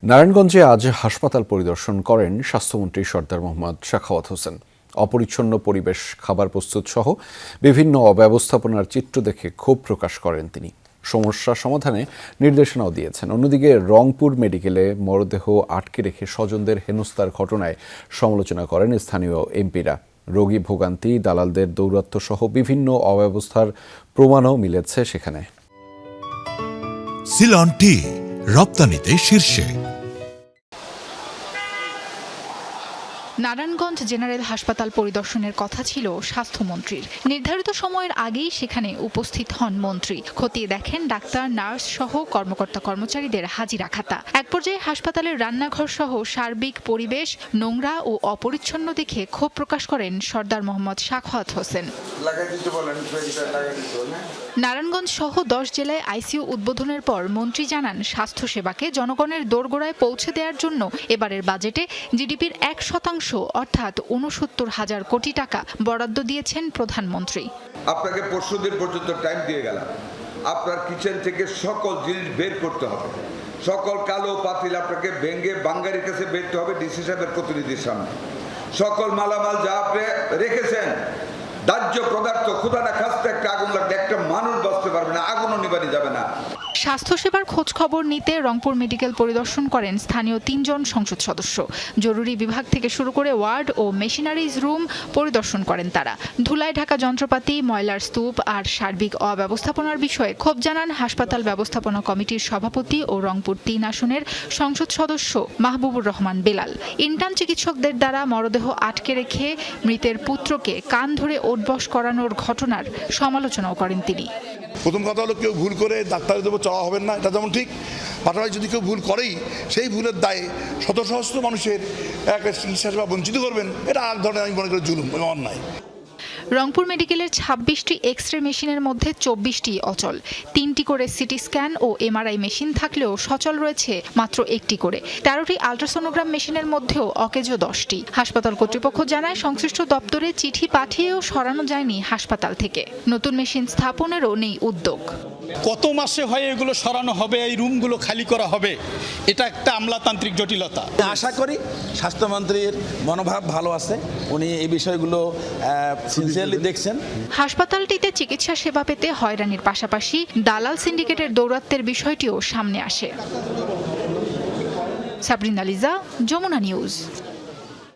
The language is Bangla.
নারায়ণগঞ্জে আজ হাসপাতাল পরিদর্শন করেন স্বাস্থ্যমন্ত্রী সরদার মোহাম্মদ সাখাওয়াত হোসেন। অপরিচ্ছন্ন পরিবেশ, খাবার প্রস্তুত সহ বিভিন্ন অব্যবস্থাপনার চিত্র দেখে ক্ষোভ প্রকাশ করেন তিনি। সমস্যা সমাধানে নির্দেশনাও দিয়েছেন। অন্যদিকে রংপুর মেডিকেলে মরদেহ আটকে রেখে স্বজনদের হেনস্থার ঘটনায় সমালোচনা করেন স্থানীয় এমপিরা। রোগী ভোগান্তি, দালালদের দৌরাত্ম্য সহ বিভিন্ন অব্যবস্থার প্রমাণও মিলেছে সেখানে। সিলন টি রপ্তানিতে শীর্ষে। নারায়ণগঞ্জ জেনারেল হাসপাতাল পরিদর্শনের কথা ছিল স্বাস্থ্যমন্ত্রীর। নির্ধারিত সময়ের আগেই সেখানে উপস্থিত হন মন্ত্রী। খতিয়ে দেখেন ডাক্তার, নার্স সহ কর্মকর্তা কর্মচারীদের হাজিরা খাতা। এক পর্যায়ে হাসপাতালের রান্নাঘর সহ সার্বিক পরিবেশ নোংরা ও অপরিচ্ছন্ন দেখে ক্ষোভ প্রকাশ করেন সরদার মোহাম্মদ সাখাওয়াত হোসেন। নারায়ণগঞ্জ সহ 10 জেলায় আইসিইউ উদ্বোধনের পর মন্ত্রী জানান, স্বাস্থ্যসেবাকে জনগণের দোরগোড়ায় পৌঁছে দেওয়ার জন্য এবারের বাজেটে জিডিপির 1% অর্থাৎ 69,000 কোটি টাকা বরাদ্দ দিয়েছেন প্রধানমন্ত্রী। আপনাকে পরশুদিন পর্যন্ত টাইম দিয়ে গেলাম। আপনার কিচেন থেকে সকল জিনিস বের করতে হবে, সকল কালো পাতিল আপনাকে ভেঙে বাঙ্গারির কাছে বেরতে হবে, ডিসি সাহেবের প্রতিনিধির সামনে। সকল মালামাল যা আপনি রেখেছেন, দাহ্য পদার্থ, ক্ষুধা না খাসতে একটা আগুন লাগবে, একটা মানুষ বাঁচতে পারবে না, আগুনও নিবানি যাবে না। স্বাস্থ্যসেবার খোঁজ খবর নিতে রংপুর মেডিকেল পরিদর্শন করেন স্থানীয় 3 জন সংসদ সদস্য। জরুরি বিভাগ থেকে শুরু করে ওয়ার্ড ও মেশিনারিজ রুম পরিদর্শন করেন তারা। ধুলায় ঢাকা যন্ত্রপাতি, ময়লার স্তূপ আর সার্বিক অব্যবস্থাপনার বিষয়ে ক্ষোভ জানান হাসপাতাল ব্যবস্থাপনা কমিটির সভাপতি ও রংপুর 3 আসনের সংসদ সদস্য মাহবুবুর রহমান বেলাল। ইন্টার্ন চিকিৎসকদের দ্বারা মরদেহ আটকে রেখে মৃতের পুত্রকে কান ধরে ওঠবস করানোর ঘটনার সমালোচনাও করেন তিনি। প্রথম কথা হলো, কেউ ভুল করে ডাক্তারের দেবো চাওয়া হবেন না, এটা যেমন ঠিক। পাশাপাশি যদি কেউ ভুল করেই সেই ভুলের দায়ে শত সহস্র মানুষের একটা চিকিৎসা সেবা বঞ্চিত করবেন, এটা আর ধরনের আমি মনে করি জুলুম এবং অন্যায়। রংপুর মেডিকেলের 26টি এক্স-রে মেশিনের মধ্যে 24টি অচল। 3টি করে সিটি স্ক্যান ও এমআরআই মেশিন থাকলেও সচল রয়েছে মাত্র 1টি করে। 13টি আল্ট্রাসোনোগ্রাম মেশিনের মধ্যেও অকেজো 10টি। হাসপাতাল কর্তৃপক্ষ জানায়, সংশ্লিষ্ট দপ্তরে চিঠি পাঠিয়েও সরানো যায়নি হাসপাতাল থেকে। নতুন মেশিন স্থাপনেরও নেই উদ্যোগ। কত মাসে হয় এগুলো সরানো হবে, এই রুমগুলো খালি করা হবে, এটা একটা আমলাতান্ত্রিক জটিলতা। আশা করি স্বাস্থ্যমন্ত্রীর মনোভাব ভালো আছে, উনি এই বিষয়গুলো সিনসিয়ারলি দেখছেন। হাসপাতালটিতে চিকিৎসা সেবা পেতে হয়রানির পাশাপাশি দালাল সিন্ডিকেটের দৌরাত্ম্যের বিষয়টিও সামনে আসে। সাবরিনা লিজা, যমুনা নিউজ।